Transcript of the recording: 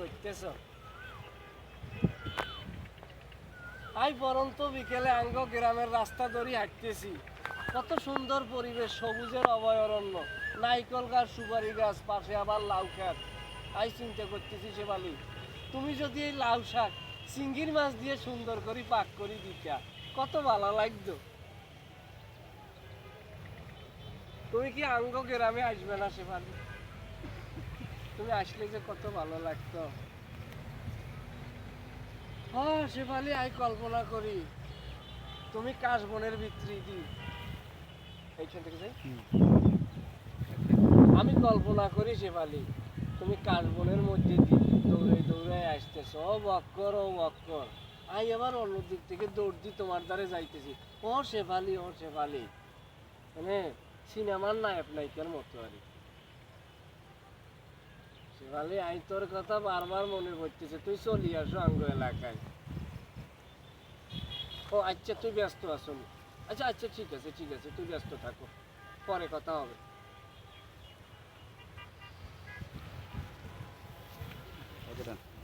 করতেছ? আই পরন্ত বিকেলে আঙ্গ গ্রামের রাস্তা ধরে হাঁটতেছি, কত সুন্দর পরিবেশ, সবুজের অভয়ারণ্য, নাইকল গাছ, সুপারি গাছ, পাশে আবার লাউ খাত। আই চিন্তা করতেছি শেফালি, তুমি যদি এই লাউ শাক চিংড়ির মাছ দিয়ে সুন্দর করে পাক করে দিতা, কত ভালো লাগতো। তুমি কি আঙ্গ গ্রামে আসবে না শেফালি? তুমি আসলে যে কত ভালো লাগতো। হ্যাঁ শেফালি, আই কল্পনা করি তুমি কাশবনের ভিতরে দি এইখান থেকে যাই, আমি কল্পনা করি শেফালি তুমি কাশবনের মধ্যে দিয়ে দৌড়ে দৌড়ে আসতেছ, ও বক্কর ও বক্কর। আই আবার অন্য দিক থেকে দৌড় দি তোমার দ্বারে যাইতেছি, ও শেফালি ও শেফালি, মানে সিনেমার নায়ক নায়িকার মতো আর কি। শেফালি, আই তোর কথা বারবার মনে পড়তেছে, তুই চলি আসো আঙ্গ এলাকায়। ও আচ্ছা, তুই ব্যস্ত আছো? আচ্ছা আচ্ছা, ঠিক আছে ঠিক আছে, তুই ব্যস্ত থাকো, পরে কথা হবে। ওকে, done.